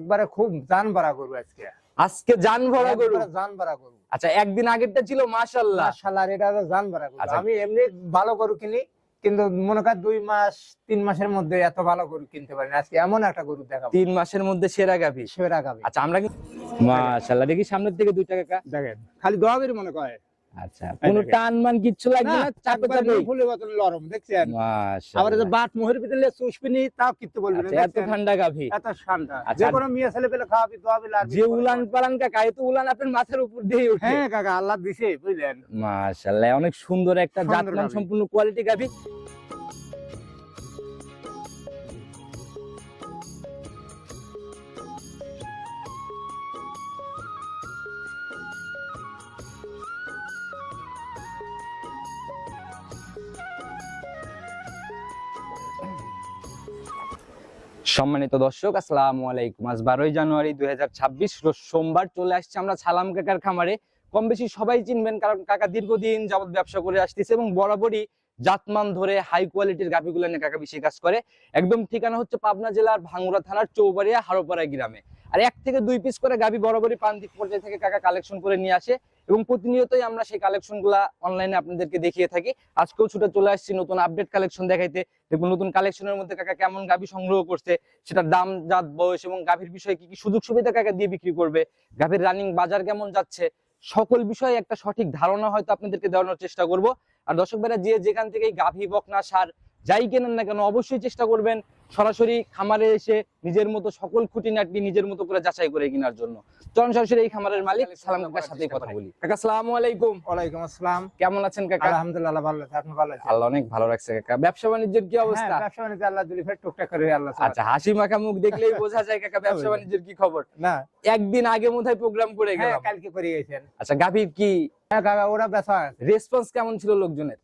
একবারে খুব জান ভরা গরু আজকে। আজকে জান ভরা গরু, একবারে জান ভরা গরু। আচ্ছা একদিন আগেরটা ছিল মাশাআল্লাহ। মাশাআল্লাহ, এটা তো জান ভরা গরু। আচ্ছা। আমি এমনি ভালো গরু কিনি, কিন্তু মনে কর 2 মাস 3 মাসের মধ্যে এত ভালো গরু কিনতে পারি না। আজকে এমন একটা গরু দেখাবো, 3 মাসের মধ্যে সেরা গাভী। সেরা গাভী। আচ্ছা আমরা কিন্তু মাশাআল্লাহ দেখি সামনের থেকে 2 টাকা দেখেন খালি দোয়াবের মনে করে। আচ্ছা কোনো টান মান কিচ্ছু লাগবে না, চাপে চাপে ফুলের মতন নরম, দেখছেন? মাশাআল্লাহ। আবার এই যে বাট মোহর ভিতরে চুষবিনি তাও কিচ্ছু বলবে না, আচ্ছা, এত দেখছেন? ঠান্ডা গাভী, এত ঠান্ডা। আচ্ছা। যে কোনো মেয়ে ছেলে পেলে খাওয়াবি দোয়াবি লাগবে। যে উলান পালান কাকা, এই তো উলান আপনার মাথার উপর দিয়ে উঠে। হ্যাঁ কাকা, আল্লাহ দিছে, বুঝলেন? মাশাআল্লাহ অনেক সুন্দর একটা সুন্দর জাতমান গাভী। সম্পূর্ণ কোয়ালিটি গাভী। সম্মানিত দর্শক আসসালামু আলাইকুম। আজ 12ই জানুয়ারি 2026 রোজ সোমবার চলে আসছে আমরা সালাম কাকার খামারে। কম বেশি সবাই চিনবেন, কারণ কাকা দীর্ঘদিন যাবত ব্যবসা করে আসতেছে এবং বরাবরই জাতমান ধরে হাই কোয়ালিটির গাভীগুলো নিয়ে কাকা বেশি কাজ করে। একদম ঠিকানা হচ্ছে পাবনা জেলার ভাঙ্গুড়া থানার চৌবাড়িয়া হারোপাড়া গ্রামে। আর 1 থেকে 2 পিস করে গাভী বরাবরই প্রান্তিক পর্যায় থেকে কাকা কালেকশন করে নিয়ে আসে এবং প্রতিনিয়তই আমরা সেই কালেকশনগুলা অনলাইনে আপনাদেরকে দেখিয়ে থাকি। আজকেও ছুটে চলে আসছি নতুন আপডেট কালেকশন দেখাইতে। দেখুন নতুন কালেকশনের মধ্যে কাকা কেমন গাভী সংগ্রহ করছে, সেটার দাম, জাত, বয়স এবং গাভীর বিষয়ে কি কি সুযোগ সুবিধা কাকা দিয়ে বিক্রি করবে, গাভীর রানিং বাজার কেমন যাচ্ছে, সকল বিষয়ে একটা সঠিক ধারণা হয়তো আপনাদেরকে দেওয়ানোর চেষ্টা করব। আর দর্শক ভাইরা যে যেখান থেকে গাভী বকনা সার যাই কেনেন না কেন অবশ্যই চেষ্টা করবেন সরাসরি খামারে এসে নিজের মতো সকল খুঁটিনাটি নিজের মতো করে যাচাই করে কেনার জন্য। চলুন সরাসরি এই খামারের মালিক সালাম কাকার সাথে কথা বলি। কাকা আসসালামু আলাইকুম। ওয়ালাইকুম আসসালাম। কেমন আছেন কাকা? আলহামদুলিল্লাহ ভালো আছি, আপনি ভালো আছেন? আল্লাহ অনেক ভালো রাখছে কাকা। ব্যবসা বাণিজ্যের কি অবস্থা? হ্যাঁ, ব্যবসা বাণিজ্য আল্লাহ দিলে ফের টুকটাক করে আল্লাহ। আচ্ছা, হাসি মাখা মুখ দেখলেই বোঝা যায় কাকা ব্যবসা বাণিজ্যের কি খবর। না একদিন আগে মধ্যে প্রোগ্রাম করে হ্যাঁ, গেলাম। কালকে করে গেছেন। আচ্ছা গাভীর কি হ্যাঁ কাকা, ওরা বেচা রেসপন্স কেমন ছিল লোকজনের?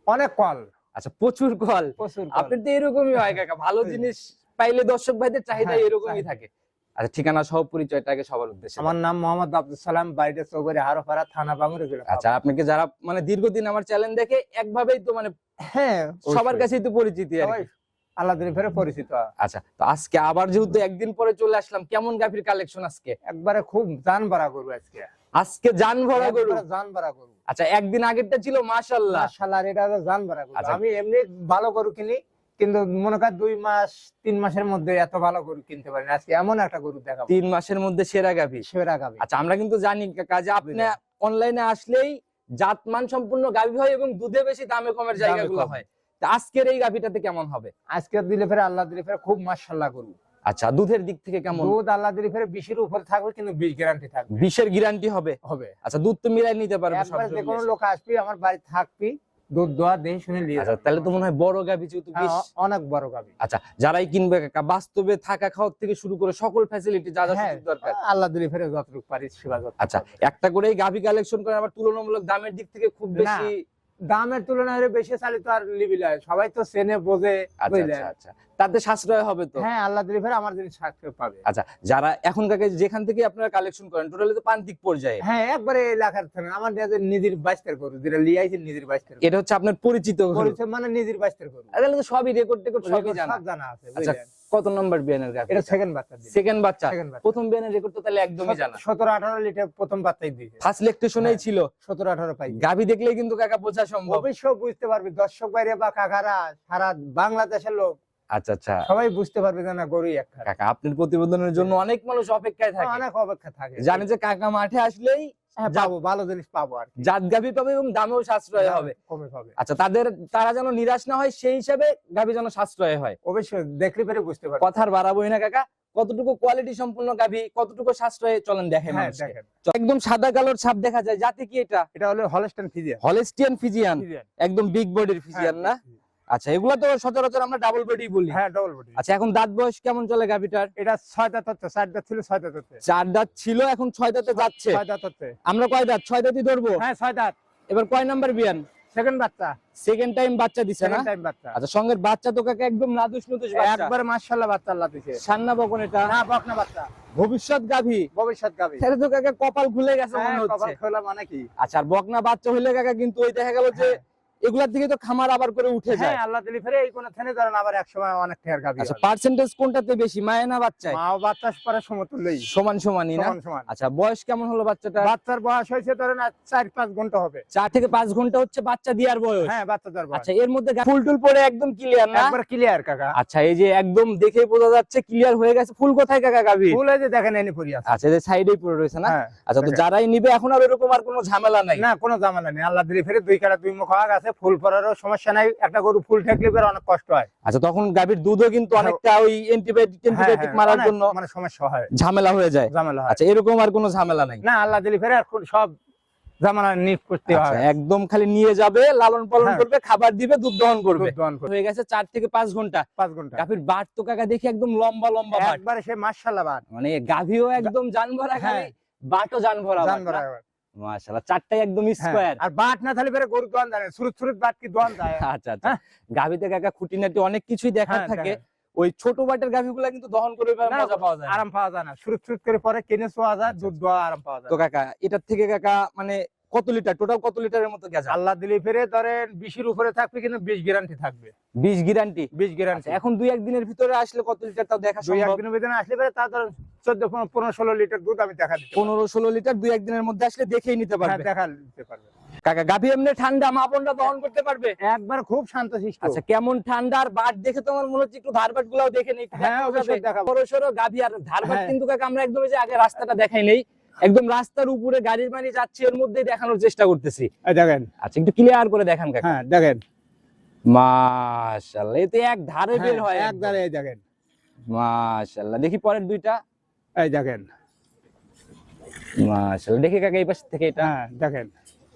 অনেক কল, আচ্ছা প্রচুর কল। প্রচুর কল। আপনি তো এরকমই হয় কাকা, ভালো জিনিস পাইলে দর্শক ভাইদের চাহিদা হ্যাঁ, এরকমই চাহিদা। থাকে। আচ্ছা ঠিকানা সহ পরিচয়টাকে সবার উদ্দেশ্যে। আমার নাম মোহাম্মদ আব্দুল সালাম, বাড়িতে চৌবাড়ি হারোপাড়া, থানা ভাঙ্গুড়া জেলা। আচ্ছা আপনাকে যারা মানে দীর্ঘদিন আমার চ্যানেল দেখে একভাবেই তো মানে হ্যাঁ, সবার কাছেই তো পরিচিতি আর সবাই কি। আল্লাহ দিলে ফের পরিচিত। আচ্ছা তো আজকে আবার যেহেতু একদিন পরে চলে আসলাম, কেমন গাভীর কালেকশন আজকে? একবারে খুব জান ভরা গরু আজকে। আজকে জান ভরা গরু। একবারে জান ভরা গরু। আচ্ছা একদিন আগেরটা ছিল মাশাআল্লাহ। মাশাআল্লাহ, এটা তো জান ভরা গরু। আচ্ছা। আমি এমনি ভালো গরু কিনি, কিন্তু মনে কর 2 মাস 3 মাসের মধ্যে এত ভালো গরু কিনতে পারি না। আজকে এমন একটা গরু দেখাবো, 3 মাসের মধ্যে সেরা গাভী। সেরা গাভী। আচ্ছা আমরা কিন্তু জানি কাকা যে আপনি অনলাইনে আসলেই জাতমান সম্পূর্ণ গাভী হয় এবং দুধে বেশি দামে কমের জায়গাগুলো হয়। তো আজকের এই গাভীটাতে কেমন হবে? আজকে দিলে ফের আল্লাহ দিলে ফের খুব মাশাআল্লাহ গরু। আচ্ছা দুধের দিক থেকে কেমন? দুধ আল্লাহ দিলে ফের 20 এর উপরে থাকবে, কিন্তু 20 গ্যারান্টি থাকবে। 20 এর গ্যারান্টি হবে? হবে। আচ্ছা দুধ তো মিলাই নিতে পারবে সব একবার যে কোনো জন্য। লোক আসবি আমার বাড়ি থাকবি, দুধ দোয়া দেই শুনে নিয়ে আচ্ছা যাবে। তাহলে তো মনে হয় বড় গাভী যেহেতু বেশ। হ্যাঁ, অনেক বড় গাভী। আচ্ছা যারাই কিনবে কাকা বাস্তবে থাকা খাওয়া থেকে শুরু করে সকল ফ্যাসিলিটি যা যা হ্যাঁ, সুযোগ দরকার। আল্লাহ দিলে ফের যতটুকু পারি সেবা যত। আচ্ছা একটা করেই গাভী কালেকশন করে আবার তুলনামূলক দামের দিক থেকে খুব না, বেশি। দামের তুলনায় বেশি চালিত আর লিবিলায় সবাই তো চেনে বোঝে, আচ্ছা বুঝলেন? আচ্ছা আচ্ছা তাতে সাশ্রয় হবে তো। হ্যাঁ, আল্লাহ দিলে ফের আমার জিনিস সাশ্রয় পাবে। আচ্ছা যারা এখন কাকে যেখান থেকে আপনারা কালেকশন করেন টোটালি তো প্রান্তিক পর্যায়ে। হ্যাঁ, একবারে এলাকার থানা আমার নিজের বাইস্তের গরু, যেটা লিয়াইছে নিজের বাইস্তের এটা হচ্ছে আপনার পরিচিত গরু। পরিচয়, মানে নিজের বাইস্তের গরু। তাহলে তো সবই রেকর্ড সবই জানা। সব জানা আছে, আচ্ছা বুঝলেন? কত নম্বর বিয়ানের গাভী? এটা সেকেন্ড বাচ্চা দিল। সেকেন্ড বাচ্চা। Second বাচ্চা। প্রথম বিয়ানের রেকর্ড তো তাহলে একদমই জানা। 17-18 লিটার প্রথম বাচ্চাই দিয়েছে। ফার্স্ট লেকটেশনেই হ্যাঁ। ছিল। 17-18 পাই। গাভী দেখলেই কিন্তু কাকা বোঝা সম্ভব। অবশ্যই বুঝতে পারবি, দর্শক বাইরে বা কাকারা সারা বাংলাদেশের লোক আচ্ছা আচ্ছা সবাই বুঝতে পারবে যে না গরুই একটা। কাকা আপনার প্রতিবেদনের জন্য অনেক মানুষ অপেক্ষায় থাকে, অনেক অপেক্ষা থাকে, জানে যে কাকা মাঠে আসলেই হ্যাঁ, পাবো ভালো জিনিস পাবো আর কি। জাত গাভী পাবে এবং দামেও সাশ্রয় হবে। কমে পাবে। আচ্ছা তারা যেন নিরাশ না হয় সেই হিসাবে গাভী যেন সাশ্রয় হয়। অবশ্যই দেখলে পরে বুঝতে পারবে। কথার বাড়াবোই না কাকা, কতটুকু কোয়ালিটি সম্পূর্ণ গাভী, কতটুকু সাশ্রয়ে চলেন দেখেন। হ্যাঁ, মানুষকে। দেখেন। একদম সাদা কালোর ছাপ দেখা যায়, জাতি কি এটা? এটা হলো হলস্টাইন ফ্রিজিয়ান। হলস্টিয়ান ফিজিয়ান, একদম বিগ বডির ফিজিয়ান না? আচ্ছা এগুলা তো সচরাচর আমরা ডাবল বডি বলি। হ্যাঁ, ডবল বডি। আচ্ছা এখন দাঁত বয়স কেমন চলে গাভীটার? এটা 6 দাঁত হচ্ছে, 4 দাঁত ছিল 6 দাঁত হচ্ছে। 4 দাঁত ছিল এখন 6 দাঁতে যাচ্ছে। 6 দাঁত হচ্ছে। আমরা কয় দাঁত? 6 দাঁতই ধরবো। হ্যাঁ, 6 দাঁত। এবার কয় নাম্বার বিয়ান? সেকেন্ড বাচ্চা। সেকেন্ড টাইম বাচ্চা দিছে না? সেকেন্ড টাইম বাচ্চা। আচ্ছা সঙ্গের বাচ্চা তো কাকা একদম নাদুস নুদুস বাচ্চা। একবার মাশাআল্লাহ বাচ্চা আল্লাহ দিয়েছে। সান্না বকন এটা না, বকনা বাচ্চা। ভবিষ্যৎ গাভী। ভবিষ্যৎ গাভী। তাহলে তো কাকা কপাল খুলে গেছে মনে হ্যাঁ, হচ্ছে। কপাল খোলা মানে কি? আচ্ছা আর বকনা বাচ্চা হইলে কাকা কিন্তু ওই দেখা গেল যে এগুলার দিকে তো খামার আবার করে উঠে যায়। হ্যাঁ আল্লাহ দিলি ফেরে এই কোন থেনে ধরেন আবার এক সময় অনেক ঠের গাবি আচ্ছা পার্সেন্টেজ কোনটাতে বেশি, মায়ে না বাচ্চায়? মা ও বাচ্চা পরে সমতুল্যই, সমান সমানই না? সমান সমান। আচ্ছা বয়স কেমন হলো বাচ্চাটা? বাচ্চার বয়স হয়েছে ধরেন 4-5 ঘন্টা হবে। 4 থেকে 5 ঘন্টা হচ্ছে বাচ্চা দেওয়ার বয়স। হ্যাঁ বাচ্চা দেওয়ার বয়স। আচ্ছা এর মধ্যে ফুল টুল পরে একদম ক্লিয়ার না? একবার ক্লিয়ার কাকা। আচ্ছা এই যে একদম দেখেই বোঝা যাচ্ছে ক্লিয়ার হয়ে গেছে। ফুল কোথায় কাকা গাভীর? ফুল এই যে দেখেন এনে পড়ি আছে। আচ্ছা এই যে সাইডেই পড়ে রয়েছে না? হ্যাঁ, আচ্ছা তো দেখেন। যারাই নিবে এখন আর এরকম আর কোনো ঝামেলা নাই? না কোনো ঝামেলা নেই, আল্লাহ দিলি ফেরে 2 কাটা 2 মুখ হওয়া গেছে, ফুল পড়ারও সমস্যা নাই। একটা গরু ফুল ঠেকলে বের অনেক কষ্ট হয়। আচ্ছা তখন গাভীর দুধও কিন্তু অনেকটা ওই অ্যান্টিবায়োটিক মারার অনেক জন্য মানে সমস্যা হয়, ঝামেলা হয়ে যায়। ঝামেলা হয়। আচ্ছা এরকম আর কোনো ঝামেলা নাই? না আল্লাহ দিলি ফেরে এখন সব ঝামেলা নিক করতে আচ্ছা হয়। একদম খালি নিয়ে যাবে, লালন পালন হ্যাঁ। করবে, খাবার দিবে, দুধ দহন করবে। দুধ দহন করবে। হয়ে গেছে 4 থেকে 5 ঘন্টা। 5 ঘন্টা গাভীর বাট তো কাকা দেখি একদম লম্বা লম্বা বাট, একবারে সে মাশাআল্লাহ বাট, মানে গাভীও একদম জান ভরা, খালি হ্যাঁ। বাটও জান ভরা জান বাট ভরা না? বাট। মাশাআল্লাহ চারটাই একদম হ্যাঁ, স্কয়ার। আর বাট না থাকলে ফেরে গরু দহন যায় না, সুরুত সুরুত বাট কি দহন যায়। আচ্ছা আচ্ছা গাভীতে কাকা খুঁটিনাটি অনেক কিছুই দেখার হ্যাঁ, থাকে। দেখেন। ওই ছোট বাটের গাভীগুলা কিন্তু দহন করে না, মজা পাওয়া যায় না। আরাম পাওয়া যায় না, সুরুত সুরুত করে পরে কিনে শোয়া যায়, দুধ দোয়া আরাম পাওয়া যায় তো কাকা এটার থেকে কাকা মানে কত লিটার, টোটাল কত লিটারের মতো গেছে? আল্লাহ দিলি ফেরে ধরেন 20 এর উপরে থাকবে, কিন্তু 20 গ্যারান্টি থাকবে। 20 গ্যারান্টি? 20 গ্যারান্টি। এখন 2-1 দিনের ভিতরে আসলে কত লিটার তাও দেখা 2-1 সম্ভব? দিনের ভিতরে আসলে পরে তা ধরেন 14-15-16 লিটার দুধ আমি দেখা দিতে পারবো। 15-16 লিটার 2-1 দিনের মধ্যে আসলে দেখেই নিতে হ্যাঁ, পারবে। দেখা দিতে পারবে। কাকা গাভী এমনি ঠান্ডা, মাপনটা দহন করতে পারবে? একবার খুব শান্তশিষ্ট। আচ্ছা কেমন ঠান্ডা? আর বাট দেখে তো আমার মনে হচ্ছে একটু ধারবাট গুলাও দেখে নেই। হ্যাঁ, অবশ্যই দেখাবো। বড় সরো গাভী আর ধারবাট হ্যাঁ। কিন্তু কাকা আমরা একদম এই যে আগে রাস্তাটা দেখাই নেই, একদম রাস্তার উপরে গাড়ির মানে যাচ্ছে এর মধ্যেই দেখানোর চেষ্টা করতেছি। এই দেখেন। আচ্ছা একটু ক্লিয়ার করে দেখান কাকা। হ্যাঁ দেখেন। মাশাআল্লাহ এই তো এক ধারে বের হয় এক ধারে, এই দেখেন। মাশাআল্লাহ। দেখি পরের দুইটা। এই দেখেন। মাশাআল্লাহ দেখি কাকা এই পাশ থেকে এটা। হ্যাঁ দেখেন।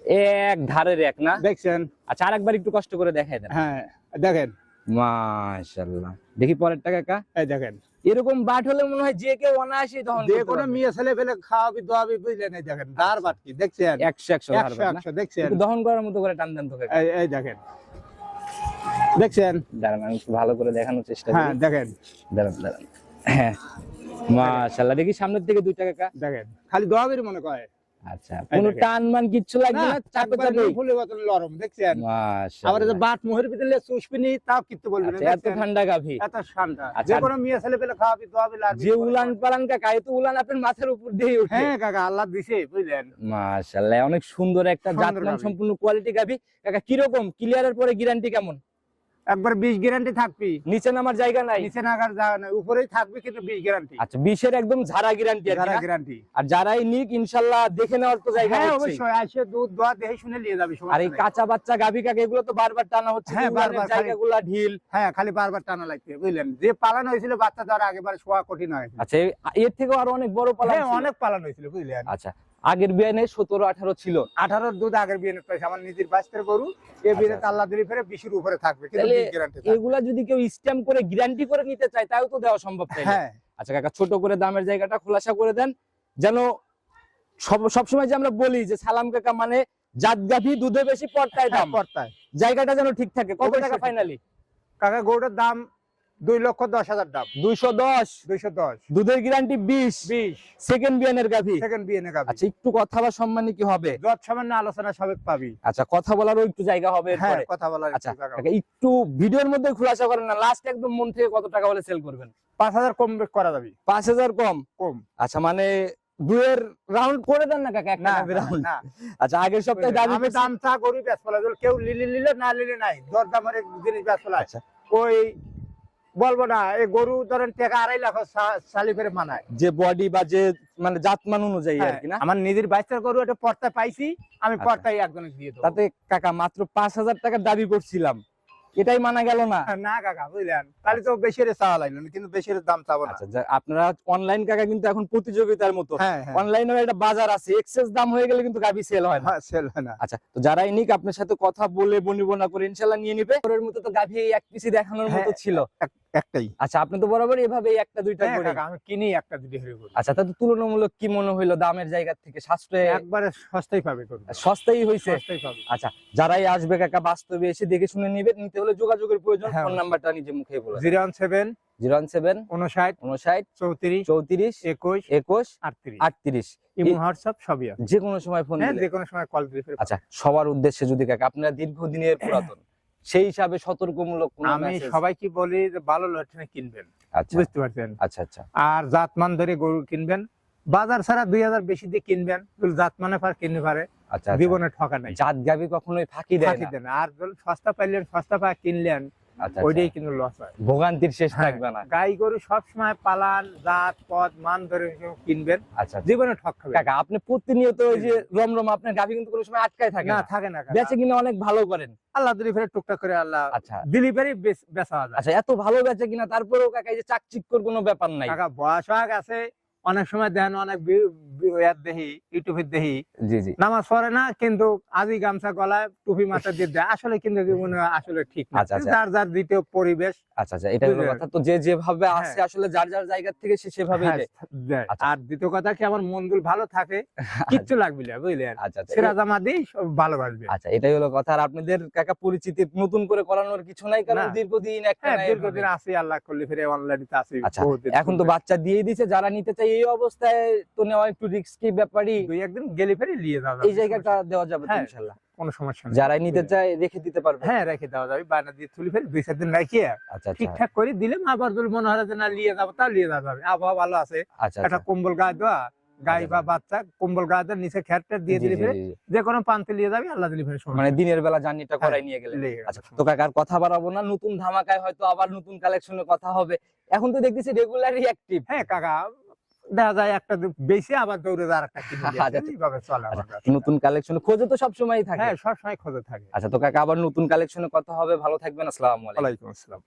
এক ধারের এক না? দেখছেন? আচ্ছা আরেকবার একটু কষ্ট করে দেখাই দেন। হ্যাঁ দেখেন। মাশাআল্লাহ দেখি পরেরটা কাকা। এই দেখেন। এরকম বাট হলে মনে হয় যে কেউ অনায়াসে দহন যে করতে কোনো পারবে। মেয়ে ছেলে ফেলে খাওয়াবি দোয়াবি, বুঝলেন? এই দেখেন ধার বাট কি দেখছেন? 100 ধারবাট না? 100 দেখছেন? একটু দহন করার মতো করে টান দেন তো কাকা। এই দেখেন। দেখছেন? দাঁড়ান আমি একটু ভালো করে দেখানোর চেষ্টা হ্যাঁ করি। দেখেন। দাঁড়ান দাঁড়ান। হ্যাঁ মাশাআল্লাহ দেখি সামনের থেকে দুইটা কাকা। দেখেন খালি দোয়াবির মনে করে। আচ্ছা কোনো দেখেন। টান মান কিচ্ছু লাগবে না, চাপে একবারে চাপে। ফুলের মতন নরম, দেখছেন? আবার এই যে মাশাআল্লাহ বাট মোহের ভিতরে চুষবিনি, তাও কিচ্ছু বলবে না, আচ্ছা এত দেখছেন? ঠান্ডা গাভী। এত ঠান্ডা। আচ্ছা, যে কোনো মেয়ে ছেলে পেলে খাওয়াবি দোয়াবি লাগবে। যে উলান পালান কাকা, এত উলান আপনার মাথার উপর দিয়ে উঠে। হ্যাঁ কাকা আল্লাহ দিছে, বুঝলেন? মাশাআল্লাহ অনেক সুন্দর একটা সুন্দর জাতমান গাভী। সম্পূর্ণ কোয়ালিটি গাভী। কাকা কি রকম ক্লিয়ারের পরে গ্যারান্টি কেমন? একবার 20 গ্যারান্টি থাকবি, নিচে নামার জায়গা নাই? নিচে নাগার যাওয়া না, উপরেই থাকবে, কিন্তু 20 গ্যারান্টি। আচ্ছা 20 এর একদম ঝাড়া গ্যারান্টি আর কি যারা না? গ্যারান্টি। আর যারাই নিক ইনশাআল্লাহ দেখে নেওয়ার তো জায়গা হ্যাঁ আছে। অবশ্যই আসে দুধ দোয়া দেখে শুনে নিয়ে যাবি, সমস্যা আর এই নেই। কাঁচা বাচ্চা গাভী কাকা এগুলো তো বারবার টানা হচ্ছে, হ্যাঁ, উলানের বারবার খালি- জায়গাগুলা ঢিল। হ্যাঁ খালি বারবার টানা লাগছে, বুঝলেন? যে পালানো হয়েছিল বাচ্চা দেওয়ার আগেবার শোয়া কঠিন হয়। আচ্ছা এর থেকেও আরো অনেক বড় পালন হ্যাঁ ছিল। অনেক পালানো হয়েছিল, বুঝলেন? আচ্ছা আগের বিয়ানে 17-18 ছিল। 18 দুধ আগের বিয়ে পাইছে আমার নিজের বাচ্চার গরু। এই বিয়ে আচ্ছা। আল্লাহ দিলি ফেরে 20 এর উপরে থাকবে, কিন্তু তাহলে 20 গ্যারান্টি। এগুলা যদি কেউ স্ট্যাম্প করে গ্যারান্টি করে নিতে চায় তাও তো দেওয়া সম্ভব তাই না? হ্যাঁ আচ্ছা কাকা ছোট করে দামের জায়গাটা খোলাসা করে দেন, যেন সবসময় যে আমরা বলি যে সালাম কাকা মানে জাত গাভী দুধে বেশি পড়তায় দাম, পড়তায় জায়গাটা যেন ঠিক থাকে। কত অবশ্যই টাকা ঠিক। ফাইনালি? কাকা গরুটার দাম 2,10,000 দাম। 210। 210। দুধের গ্যারান্টি 20। 20 সেকেন্ড বিয়ানের গাভী। সেকেন্ড বিয়ে নেগাবি। আচ্ছা একটু কথা বা সম্মানী কি হবে? যত সামান্য আলোচনা সবেক পাবি। আচ্ছা কথা বলারও একটু জায়গা হবে হ্যাঁ এরপরে। কথা বলার আচ্ছা একটু জায়গা। কাকা একটু ভিডিওর মধ্যে খোলাসা করেন না, লাস্ট একদম মন থেকে কত টাকা হলে সেল করবেন? 5,000 কম করা যাবে। 5000 কম? কম। আচ্ছা মানে দুয়ের রাউন্ড করে দেন না কাকা, একটা না রাউন্ড। না আচ্ছা আগের সপ্তাহে দাবি আমি করছি- দাম চা করি বেশ ফলা কেউ লিলে না লিলে নাই, দর দামের জিনিস বেশ ফলা। আচ্ছা ওই বলবো না, এই গরু ধরেন টাকা 2.5 লাখ সালি করে মানায়। যে বডি বা যে মানে জাতমান অনুযায়ী আর কি না? আমার নিজের বাচ্চার গরু একটা পর্তায় পাইছি, আমি আচ্ছা। পর্তায় একজনকে দিয়ে দেবো। তাতে কাকা মাত্র 5000 টাকার দাবি করছিলাম, এটাই মানা গেল না? না কাকা বুঝলেন, তাহলে তো বেশি চাওয়া লাগলো না, কিন্তু বেশি দাম চাবো না। আচ্ছা আপনারা অনলাইন কাকা কিন্তু এখন প্রতিযোগিতার মতো, হ্যাঁ হ্যাঁ অনলাইনেও একটা বাজার আছে, এক্সেস দাম হয়ে গেলে কিন্তু গাভী সেল হয় না। হ্যাঁ সেল হয় না। আচ্ছা তো যারাই নিক আপনার সাথে কথা বলে বনিবনা করে ইনশাআল্লাহ নিয়ে নিবে। ওর মতো তো গাভী এই এক পিসি দেখানোর মতো হ্যাঁ, ছিল। একটাই। আচ্ছা আপনি তো বরাবর এভাবে একটা দুইটা হ্যাঁ করে। কাকা আমি কিনি একটা দুটি হয়ে গরু। আচ্ছা তাতে তুলনামূলক কি মনে হইলো দামের জায়গা থেকে? সাশ্রয় একবারে সস্তাই পাবে গরু, সস্তাই হইছে? সস্তাই পাবে। আচ্ছা যারাই আসবে কাকা বাস্তবে এসে দেখে শুনে নিবে, নিতে হলে যোগাযোগের প্রয়োজন, হ্যাঁ, ফোন নাম্বারটা নিজে মুখে বলে 017 017 59 59 34 34 21 21 38 38। ইমো হোয়াটসঅ্যাপ সবই আছে। যে কোনো সময় ফোন হ্যাঁ, দিলে। যে কোনো সময় কল দিলে ফেরত। আচ্ছা, সবার উদ্দেশ্যে যদি কাকা আপনারা দীর্ঘদিনের পুরাতন, সেই হিসাবে সতর্কমূলক কোনো আমি মেসেজ। সবাইকে বলি যে ভালো লটনে কিনবেন, আচ্ছা বুঝতে পারছেন? আচ্ছা আচ্ছা আর জাতমান ধরে গরু কিনবেন, বাজার ছাড়া 2000 বেশি দিয়ে কিনবেন, জাতমানে পার কিনতে পারে, আচ্ছা। জীবনে ঠকা নাই, জাত গাবি কখনোই ফাঁকি দেয় ফাঁকি না। দেন। আর যদি সস্তা পাইলেন, সস্তা পায় কিনলেন, আচ্ছা ওইটাই কিন্তু লস হয়। ভোগান্তির শেষ হ্যাঁ, থাকবে না। গাই গরু সবসময় পালান, জাত পদ মান ধরে কিনবেন, আচ্ছা জীবনে ঠক খাবে কাকা, আপনি প্রতিনিয়ত ওই যে রমরম, আপনার গাভি কিন্তু কোনো সময় আটকায় থাকে না, না, থাকে না। বেচে কিনে অনেক ভালো করেন। আল্লাহ ডেলিভারি টুকটাক করে আল্লাহ আচ্ছা ডেলিভারি বেচা যায়। আচ্ছা, এত ভালো বেচে কিনা, তারপরেও কাকা এই যে চাকচিক্যর কোনো ব্যাপার নাই। কাকা বয়স হয়ে গেছে, অনেক সময় দেখেন অনেক দেখি ইউটিউবে দেখি জি জি নামাজ পড়ে না, কিন্তু আদি গামছা গলায় টুপি মাথা দিয়ে দেয়, আসলে কিন্তু মনে হয় আসলে ঠিক না। আচ্ছা, আচ্ছা। যার যার দ্বিতীয় পরিবেশ, আচ্ছা আচ্ছা, এটা হলো বুঝলেন? কথা। তো যে যেভাবে হ্যাঁ। আছে আসলে যার যার জায়গা থেকে সে সেভাবেই হ্যাঁ, দেয়। দেয়। আচ্ছা। আর দ্বিতীয় কথা কি, আমার মনগুল ভালো থাকে, কিচ্ছু লাগবে না, বুঝলেন? আচ্ছা আচ্ছা সেরা জামা দিই, সব ভালোবাসবে। আচ্ছা, এটাই হলো কথা। আর আপনাদের কাকা পরিচিতি নতুন করে করানোর কিছু নাই, কারণ না। দীর্ঘদিন একটা হ্যাঁ, নাই দীর্ঘদিন এভাবে। আছে, আল্লাহ করলে ফিরে অনলাইনে আছে। আচ্ছা, এখন তো বাচ্চা দিয়ে দিছে, যারা নিতে চায় এই অবস্থায় তো নেওয়া একটু রিস্কি ব্যাপারই। দুই একদিন গেলে ফেরে নিয়ে যাওয়া যাবে, এই জায়গাটা দেওয়া যাবে তো হ্যাঁ, ইনশাআল্লাহ। কোনো সমস্যা নেই। যারাই নিতে চায় রেখে দিতে পারবে। হ্যাঁ, রেখে দেওয়া যাবে, বায়না দিয়ে তুলি ফেলে 2-4 দিন রাখিয়ে আচ্ছা আচ্ছা ঠিকঠাক করে দিলে, আবার যদি মনে হয় যে না নিয়ে যাবো, তা নিয়ে যাওয়া যাবে। আবহাওয়া ভালো আছে, আচ্ছা একটা আচ্ছা কম্বল গায়ে দেওয়া, গাই আচ্ছা, বা বাচ্চা কম্বল গায়ে দেওয়া, নিচে খ্যাটটা দিয়ে জি, দিলে জি, ফেরে জি, জি। যে কোনো প্রান্তে নিয়ে যাবে, আল্লাহ দিলে ফেরে মানে দিনের বেলা জার্নিটা করাই হ্যাঁ, নিয়ে গেলে। লেগে গেল। আচ্ছা, তো কাকার কথা বাড়াবো না, নতুন ধামাকায় হয়তো আবার নতুন কালেকশনের কথা হবে। এখন তো দেখতেছি রেগুলারই অ্যাক্টিভ। হ্যাঁ কাকা, দেখা যায় একটা বেশি আবার দৌড়ে যায় আরেকটা কিনে নিয়ে আসে, আচ্ছা, এইভাবে চলে আমার আচ্ছা, ব্যবসা। নতুন কালেকশন খোঁজে তো সবসময়ই থাকে। হ্যাঁ, সবসময় খোঁজে থাকে। আচ্ছা, তো কাকা আবার নতুন কালেকশনের কথা হবে, ভালো থাকবেন, আসসালামু আলাইকুম। ওয়ালাইকুম আসসালাম।